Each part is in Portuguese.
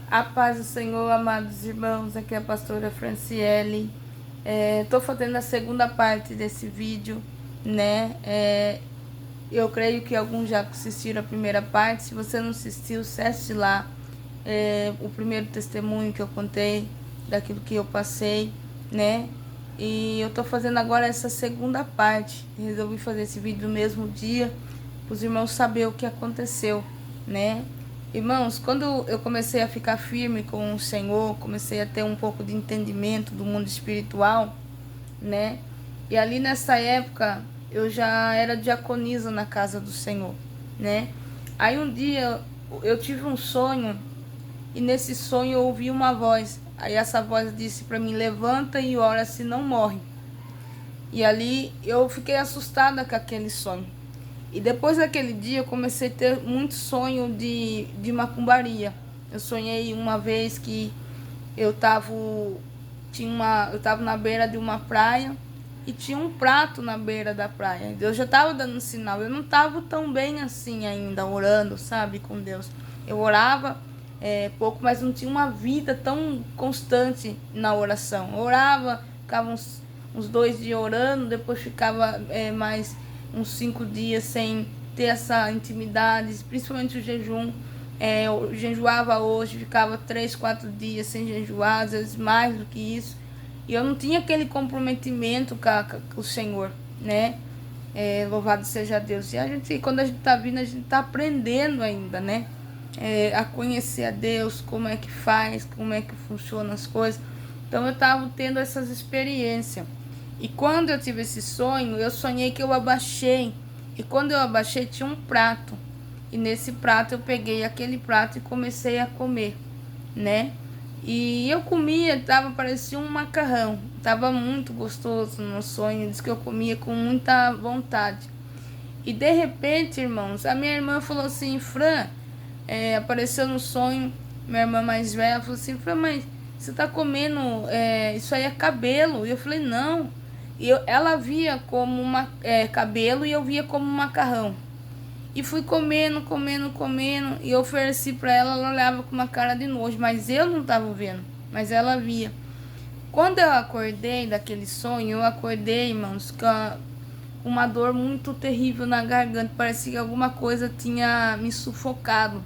A paz do Senhor, amados irmãos, aqui é a pastora Franciele. Estou fazendo a segunda parte desse vídeo, né? Eu creio que alguns já assistiram a primeira parte. Se você não assistiu, acesse lá o primeiro testemunho que eu contei, daquilo que eu passei, né? E eu estou fazendo agora essa segunda parte. Resolvi fazer esse vídeo no mesmo dia, para os irmãos saberem o que aconteceu, né? Irmãos, quando eu comecei a ficar firme com o Senhor, comecei a ter um pouco de entendimento do mundo espiritual, né? E ali nessa época eu já era diaconisa na casa do Senhor, né? Aí um dia eu tive um sonho e nesse sonho eu ouvi uma voz. Aí essa voz disse para mim: levanta e ora, se não morre. E ali eu fiquei assustada com aquele sonho. E depois daquele dia eu comecei a ter muito sonho de macumbaria. Eu sonhei uma vez que eu tava, eu tava na beira de uma praia e tinha um prato na beira da praia. Deus já estava dando um sinal. Eu não estava tão bem assim ainda, orando, sabe, com Deus. Eu orava pouco, mas não tinha uma vida tão constante na oração. Eu orava, ficava uns 2 dias orando, depois ficava mais uns 5 dias sem ter essa intimidade, principalmente o jejum. Eu jejuava hoje, ficava 3, 4 dias sem jejuar, às vezes mais do que isso. E eu não tinha aquele comprometimento com o Senhor, né? Louvado seja Deus. E a gente, quando a gente tá vindo, a gente tá aprendendo ainda, né? A conhecer a Deus, como é que faz, como é que funciona as coisas. Então eu tava tendo essas experiências. E quando eu tive esse sonho, eu sonhei que eu abaixei. E quando eu abaixei, tinha um prato. E nesse prato eu peguei aquele prato e comecei a comer, né? E eu comia, parecia um macarrão. Tava muito gostoso no sonho, diz que eu comia com muita vontade. E de repente, irmãos, a minha irmã falou assim: Fran, apareceu no sonho, minha irmã mais velha falou assim: Fran, mas você tá comendo, isso aí é cabelo. E eu falei: não. E ela via como cabelo e eu via como macarrão. E fui comendo, comendo, comendo. E eu ofereci pra ela, ela olhava com uma cara de nojo. Mas eu não tava vendo, mas ela via. Quando eu acordei daquele sonho, eu acordei, irmãos, com uma dor muito terrível na garganta. Parecia que alguma coisa tinha me sufocado.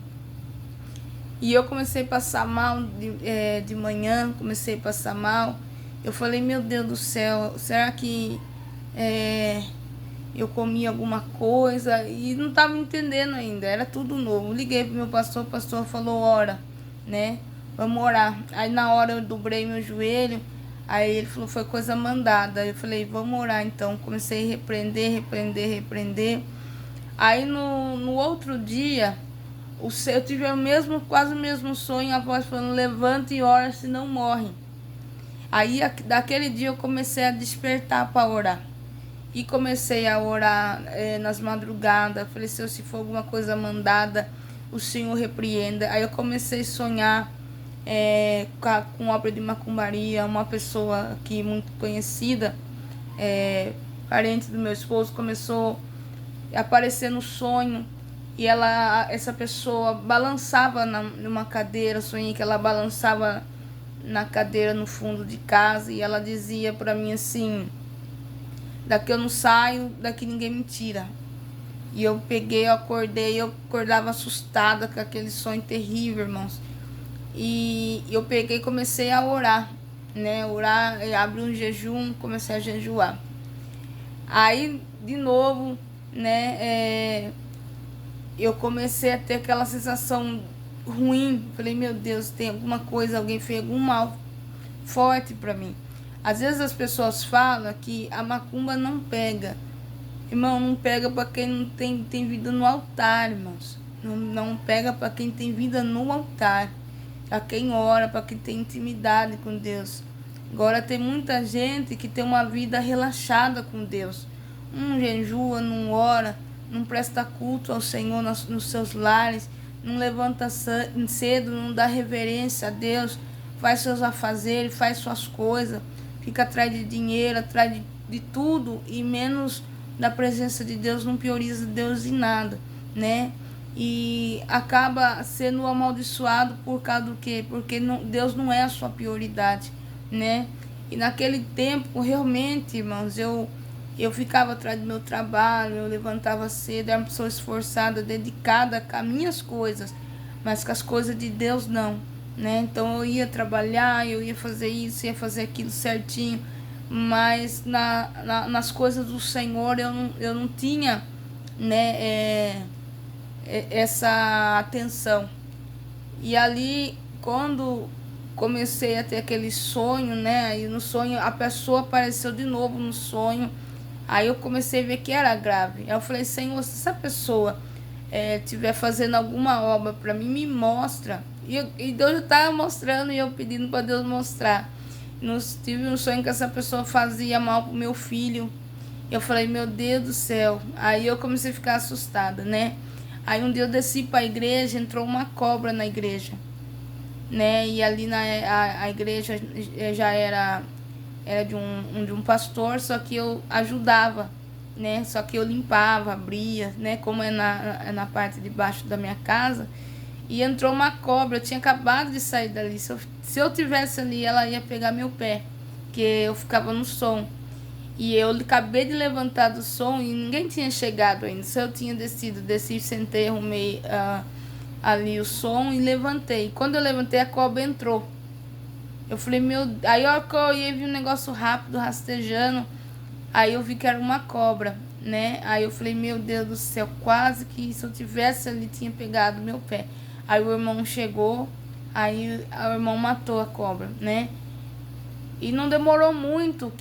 E eu comecei a passar mal de manhã, comecei a passar mal. Eu falei: meu Deus do céu, será que eu comi alguma coisa? E não estava entendendo ainda, era tudo novo. Liguei pro meu pastor, o pastor falou: ora, né? Vamos orar. Aí na hora eu dobrei meu joelho, aí ele falou: foi coisa mandada. Eu falei: vamos orar então. Comecei a repreender. Aí no outro dia, eu tive quase o mesmo sonho, a voz falando: levanta e ora, se não morre. Aí daquele dia eu comecei a despertar para orar. E comecei a orar nas madrugadas. Falei: se for alguma coisa mandada, o Senhor repreenda. Aí eu comecei a sonhar com obra de macumbaria. Uma pessoa aqui muito conhecida, parente do meu esposo, começou a aparecer no sonho. E essa pessoa balançava numa cadeira. Sonhei que ela balançava na cadeira no fundo de casa. E ela dizia para mim assim: daqui eu não saio, daqui ninguém me tira. E eu acordava assustada com aquele sonho terrível, irmãos. E eu peguei e comecei a orar, né? Orar, abri um jejum, comecei a jejuar. Aí, de novo, né? Eu comecei a ter aquela sensação ruim. Falei: meu Deus, tem alguma coisa, alguém fez algum mal forte pra mim. Às vezes as pessoas falam que a macumba não pega. Irmão, não pega para quem não tem vida no altar, irmãos. Não pega para quem tem vida no altar. Para quem ora, para quem tem intimidade com Deus. Agora tem muita gente que tem uma vida relaxada com Deus. Não jejua, não ora, não presta culto ao Senhor nos seus lares, não levanta cedo, não dá reverência a Deus, faz seus afazeres, faz suas coisas, fica atrás de dinheiro, atrás de tudo e menos da presença de Deus, não prioriza Deus em nada, né? e acaba sendo amaldiçoado por causa do quê? Porque não, Deus não é a sua prioridade, né? E naquele tempo, realmente, irmãos, eu ficava atrás do meu trabalho, eu levantava cedo, era uma pessoa esforçada, dedicada com as minhas coisas, mas com as coisas de Deus não, né? Então eu ia trabalhar, eu ia fazer isso, ia fazer aquilo certinho, mas nas coisas do Senhor eu não tinha, né, essa atenção. E ali, quando comecei a ter aquele sonho, né? Aí no sonho a pessoa apareceu de novo no sonho. Aí eu comecei a ver que era grave. Aí eu falei, Senhor, se essa pessoa estiver fazendo alguma obra para mim, me mostra. E Deus já estava mostrando e eu pedindo para Deus mostrar. Tive um sonho que essa pessoa fazia mal pro meu filho. Eu falei, meu Deus do céu. Aí eu comecei a ficar assustada, né? Aí um dia eu desci para a igreja, entrou uma cobra na igreja, né? E ali a igreja já era de um pastor, só que eu ajudava, né? Só que eu limpava, abria, né? Como é na parte de baixo da minha casa. E entrou uma cobra, eu tinha acabado de sair dali. Se eu tivesse ali, ela ia pegar meu pé, porque eu ficava no som. E eu acabei de levantar do som e ninguém tinha chegado ainda. Se eu tinha desci, sentei, arrumei ali o som e levantei. Quando eu levantei, a cobra entrou. Eu falei, Aí eu ia vi um negócio rápido, rastejando. Aí eu vi que era uma cobra, né? Aí eu falei, meu Deus do céu, quase que se eu tivesse ali, tinha pegado meu pé. Aí o irmão chegou, aí o irmão matou a cobra, né? E não demorou muito,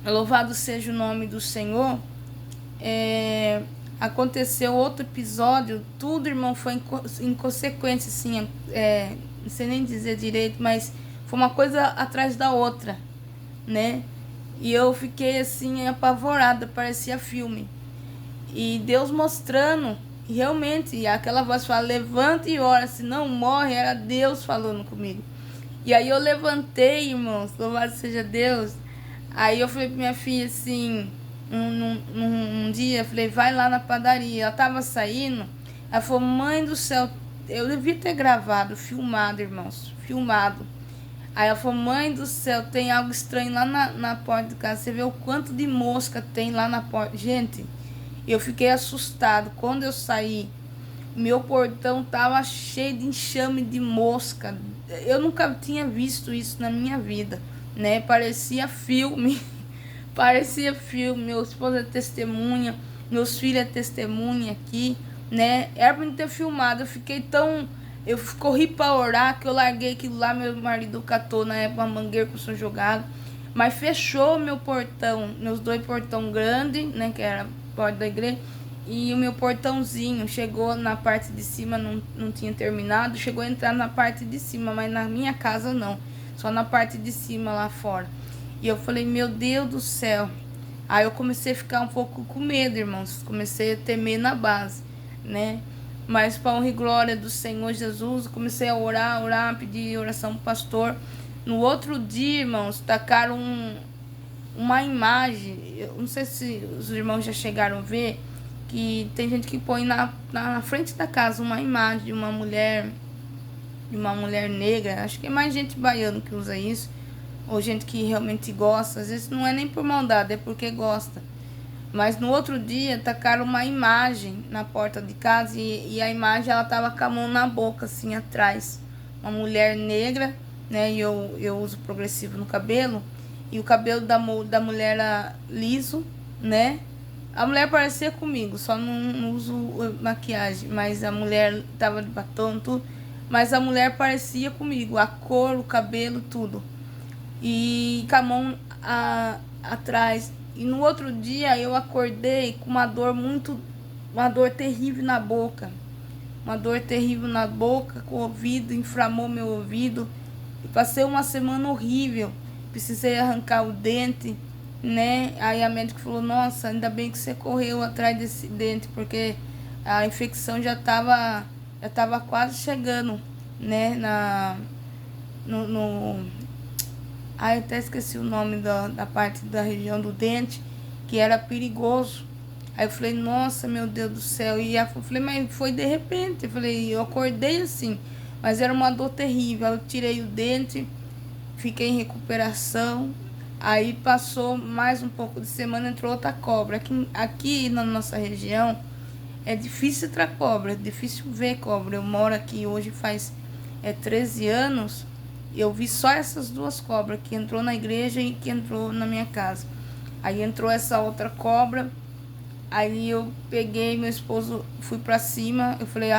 louvado seja o nome do Senhor. Aconteceu outro episódio, tudo, irmão, foi em consequência, assim, não sei nem dizer direito, mas foi uma coisa atrás da outra, né? E eu fiquei assim, apavorada, parecia filme. E Deus mostrando, e realmente, aquela voz fala, levanta e ora, se não morre, era Deus falando comigo. E aí eu levantei, irmãos, louvado seja Deus. Aí eu falei pra minha filha assim, um dia, eu falei, vai lá na padaria. Ela tava saindo, ela falou, mãe do céu, eu devia ter gravado, filmado, irmãos, filmado. Aí ela falou, mãe do céu, tem algo estranho lá na porta de casa, você vê o quanto de mosca tem lá na porta. Gente, eu fiquei assustado. Quando eu saí, meu portão tava cheio de enxame de mosca. Eu nunca tinha visto isso na minha vida, né? Parecia filme. Parecia filme. Meu esposo é testemunha, meus filhos é testemunha aqui, né? Era pra me ter filmado. Eu corri pra orar, que eu larguei aquilo lá, meu marido catou na época uma mangueira que eu sou jogado. Mas fechou meu portão, meus dois portão grandes, né? Que era a porta da igreja. E o meu portãozinho chegou na parte de cima, não tinha terminado. Chegou a entrar na parte de cima, mas na minha casa não. Só na parte de cima lá fora. E eu falei, meu Deus do céu. Aí eu comecei a ficar um pouco com medo, irmãos. Comecei a temer na base, né? Mas para honra e glória do Senhor Jesus, comecei a orar, pedir oração pro pastor. No outro dia, irmãos, tacaram uma imagem. Eu não sei se os irmãos já chegaram a ver, que tem gente que põe na frente da casa uma imagem de uma mulher negra. Acho que é mais gente baiana que usa isso, ou gente que realmente gosta. Às vezes não é nem por maldade, é porque gosta. Mas no outro dia tacaram uma imagem na porta de casa e a imagem ela tava com a mão na boca, assim, atrás. Uma mulher negra, né? E eu uso progressivo no cabelo. E o cabelo da mulher era liso, né? A mulher parecia comigo, só não uso maquiagem. Mas a mulher tava de batom, tudo. Mas a mulher parecia comigo, a cor, o cabelo, tudo. E com a mão atrás. E no outro dia eu acordei com uma dor terrível na boca. Uma dor terrível na boca, com o ouvido, inflamou meu ouvido. E passei uma semana horrível. Precisei arrancar o dente, né? Aí a médica falou, nossa, ainda bem que você correu atrás desse dente, porque a infecção já tava quase chegando, né? Eu até esqueci o nome da parte da região do dente, que era perigoso. Aí eu falei, nossa, meu Deus do céu. E eu falei, mas foi de repente. Eu falei, eu acordei assim, mas era uma dor terrível. Eu tirei o dente, fiquei em recuperação. Aí passou mais um pouco de semana, entrou outra cobra. Aqui na nossa região é difícil entrar cobra, é difícil ver cobra. Eu moro aqui hoje faz 13 anos. Eu vi só essas duas cobras, que entrou na igreja e que entrou na minha casa. Aí entrou essa outra cobra. Aí eu peguei meu esposo, fui pra cima. Eu falei,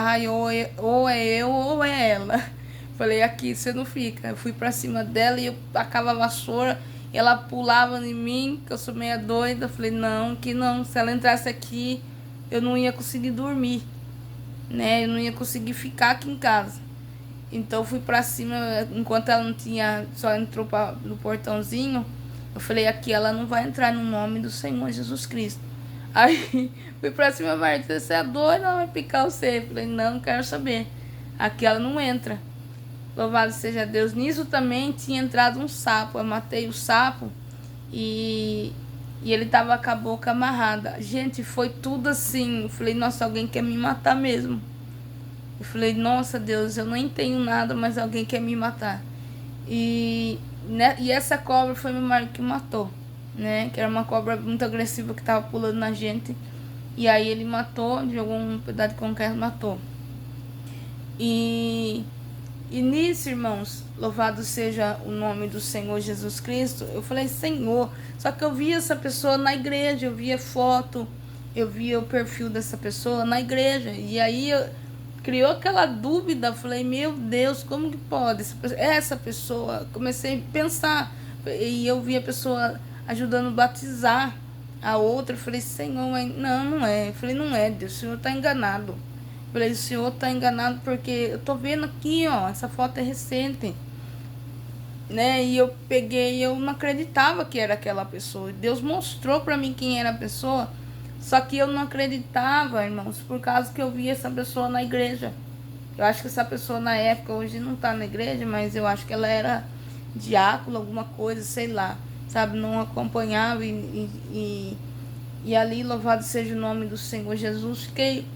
ou é eu ou é ela. Falei, aqui você não fica. Eu fui pra cima dela e eu tacava a vassoura. E ela pulava em mim, que eu sou meia doida. Eu falei, não, que não. Se ela entrasse aqui, eu não ia conseguir dormir, né? Eu não ia conseguir ficar aqui em casa. Então eu fui pra cima, enquanto ela não tinha, só entrou no portãozinho. Eu falei, aqui ela não vai entrar no nome do Senhor Jesus Cristo. Aí fui pra cima, Marta, você é doida, ela vai picar você. Eu falei, não quero saber. Aqui ela não entra. Louvado seja Deus. Nisso também tinha entrado um sapo. Eu matei o sapo e ele tava com a boca amarrada. Gente, foi tudo assim. Eu falei, nossa, alguém quer me matar mesmo. Eu falei, nossa Deus, eu nem tenho nada, mas alguém quer me matar. E essa cobra foi meu marido que matou, né? Que era uma cobra muito agressiva que tava pulando na gente. E aí ele matou, jogou um pedaço de concreto e matou. E nisso, irmãos, louvado seja o nome do Senhor Jesus Cristo. Eu falei, Senhor, só que eu via essa pessoa na igreja, eu via foto, eu via o perfil dessa pessoa na igreja. E aí criou aquela dúvida, eu falei, meu Deus, como que pode? Essa pessoa, comecei a pensar, e eu vi a pessoa ajudando a batizar a outra. Eu falei, Senhor, mas não é. Eu falei, não é, Deus, o Senhor está enganado. Eu falei, o Senhor está enganado porque eu tô vendo aqui, ó, essa foto é recente, né? E eu peguei, eu não acreditava que era aquela pessoa. Deus mostrou para mim quem era a pessoa. Só que eu não acreditava, irmãos, por causa que eu via essa pessoa na igreja. Eu acho que essa pessoa na época, hoje não tá na igreja, mas eu acho que ela era diácono, alguma coisa, sei lá, sabe? Não acompanhava e ali, louvado seja o nome do Senhor Jesus. Fiquei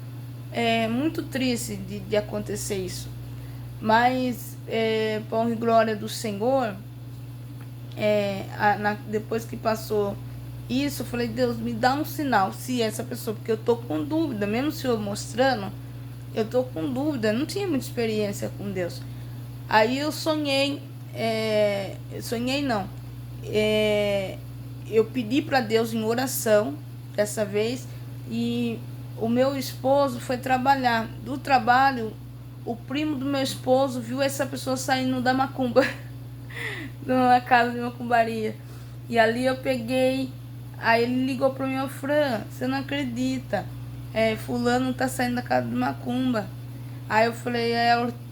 muito triste de acontecer isso. Mas, para honra e glória do Senhor, depois que passou isso, eu falei, Deus, me dá um sinal se essa pessoa, porque eu tô com dúvida, mesmo o Senhor mostrando, eu tô com dúvida, não tinha muita experiência com Deus. Aí eu sonhei, eu pedi para Deus em oração, dessa vez, e o meu esposo foi trabalhar. Do trabalho, o primo do meu esposo viu essa pessoa saindo da macumba, na casa de macumbaria. E ali eu peguei. Aí ele ligou para mim, Fran, você não acredita, fulano tá saindo da casa de macumba. Aí eu falei,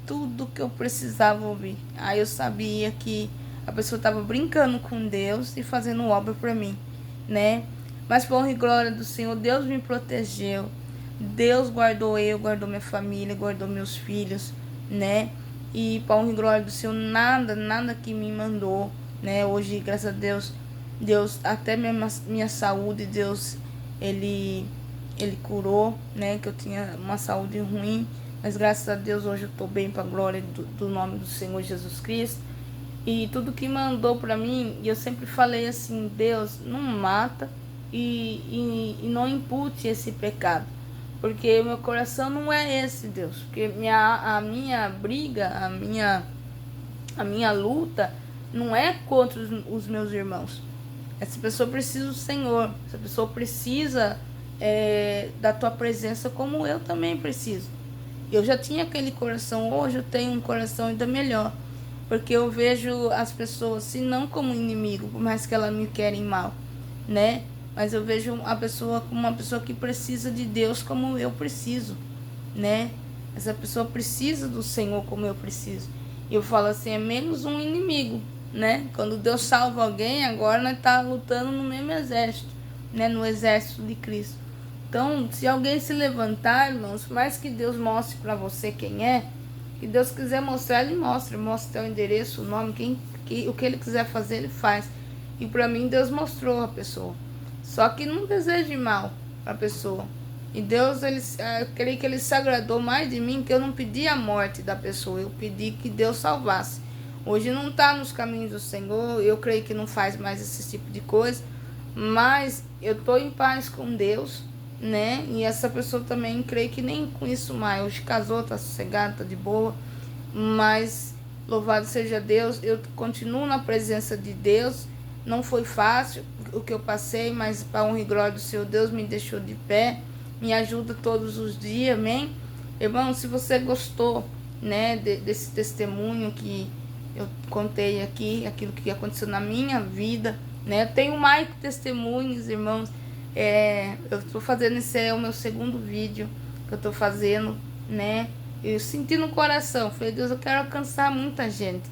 tudo que eu precisava ouvir. Aí eu sabia que a pessoa tava brincando com Deus e fazendo obra para mim, né? Mas por honra e glória do Senhor, Deus me protegeu. Deus guardou eu, guardou minha família, guardou meus filhos, né? E por honra e glória do Senhor, nada que me mandou, né? Hoje, graças a Deus, até minha saúde, Deus, ele curou, né? Que eu tinha uma saúde ruim, mas graças a Deus hoje eu tô bem, para a glória do nome do Senhor Jesus Cristo. E tudo que mandou para mim, e eu sempre falei assim, Deus, não mata e não impute esse pecado, porque o meu coração não é esse, Deus, porque a minha briga, a minha luta não é contra os meus irmãos. Essa pessoa precisa do Senhor, essa pessoa precisa da tua presença, como eu também preciso. Eu já tinha aquele coração, hoje eu tenho um coração ainda melhor, porque eu vejo as pessoas, se não como inimigo, por mais que elas me querem mal, né? Mas eu vejo a pessoa como uma pessoa que precisa de Deus como eu preciso, né? Essa pessoa precisa do Senhor como eu preciso. E eu falo assim, é menos um inimigo, né? Quando Deus salva alguém, agora nós tá lutando no mesmo exército, né? No exército de Cristo. Então, se alguém se levantar, irmãos, por mais que Deus mostre para você quem é, que Deus quiser mostrar, Ele mostra teu endereço, o nome, o que Ele quiser fazer, Ele faz. E para mim, Deus mostrou a pessoa. Só que não deseje mal, para a pessoa. E Deus, eu creio que ele se agradou mais de mim, que eu não pedi a morte da pessoa, eu pedi que Deus salvasse. Hoje não está nos caminhos do Senhor, eu creio que não faz mais esse tipo de coisa, mas eu estou em paz com Deus, né? E essa pessoa também, creio que nem com isso mais. Hoje casou, está sossegada, está de boa, mas louvado seja Deus, eu continuo na presença de Deus. Não foi fácil o que eu passei, mas para honra e glória do Senhor, Deus me deixou de pé, me ajuda todos os dias, amém? Irmão, se você gostou, né, desse testemunho que eu contei aqui, aquilo que aconteceu na minha vida, né, eu tenho mais testemunhos, irmãos, eu estou fazendo, esse é o meu segundo vídeo que eu estou fazendo, né, eu senti no coração, falei, Deus, eu quero alcançar muita gente,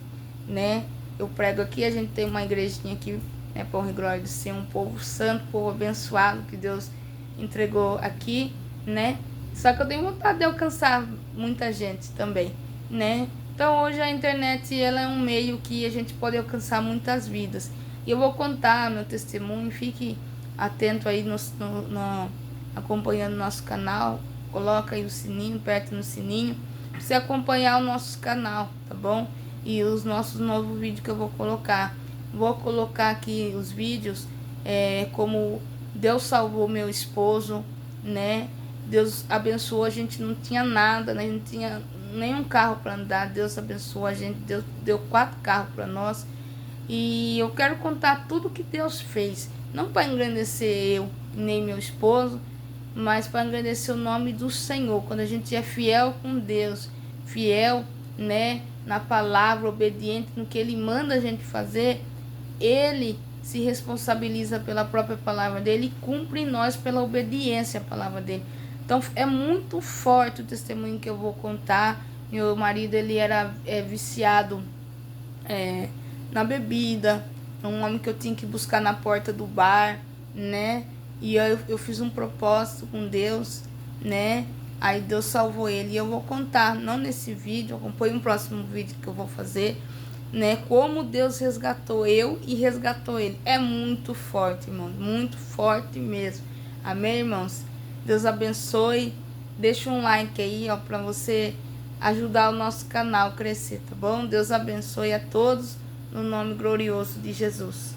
né, eu prego aqui, a gente tem uma igrejinha aqui, né, para honra e glória de ser um povo santo, povo abençoado, que Deus entregou aqui, né? Só que eu tenho vontade de alcançar muita gente também, né? Então hoje a internet, ela é um meio que a gente pode alcançar muitas vidas. E eu vou contar meu testemunho, fique atento aí acompanhando nosso canal, coloca aí o sininho, aperta no sininho, pra você acompanhar o nosso canal, tá bom? E os nossos novos vídeos que eu vou colocar. Vou colocar aqui os vídeos, como Deus salvou meu esposo, né? Deus abençoou, a gente não tinha nada, né? A gente não tinha nenhum carro para andar. Deus abençoou a gente, Deus deu 4 carros para nós. E eu quero contar tudo que Deus fez, não para engrandecer eu nem meu esposo, mas para engrandecer o nome do Senhor. Quando a gente é fiel com Deus, fiel, né, na palavra, obediente no que Ele manda a gente fazer, Ele se responsabiliza pela própria palavra dele e cumpre em nós pela obediência à palavra dele. Então é muito forte o testemunho que eu vou contar. Meu marido, ele era viciado na bebida, um homem que eu tinha que buscar na porta do bar, né? E eu fiz um propósito com Deus, né? Aí Deus salvou ele. E eu vou contar, não nesse vídeo, acompanhe um próximo vídeo que eu vou fazer, né, como Deus resgatou eu e resgatou ele. É muito forte, irmão, muito forte mesmo. Amém, irmãos? Deus abençoe. Deixa um like aí, ó, para você ajudar o nosso canal a crescer, tá bom? Deus abençoe a todos no nome glorioso de Jesus.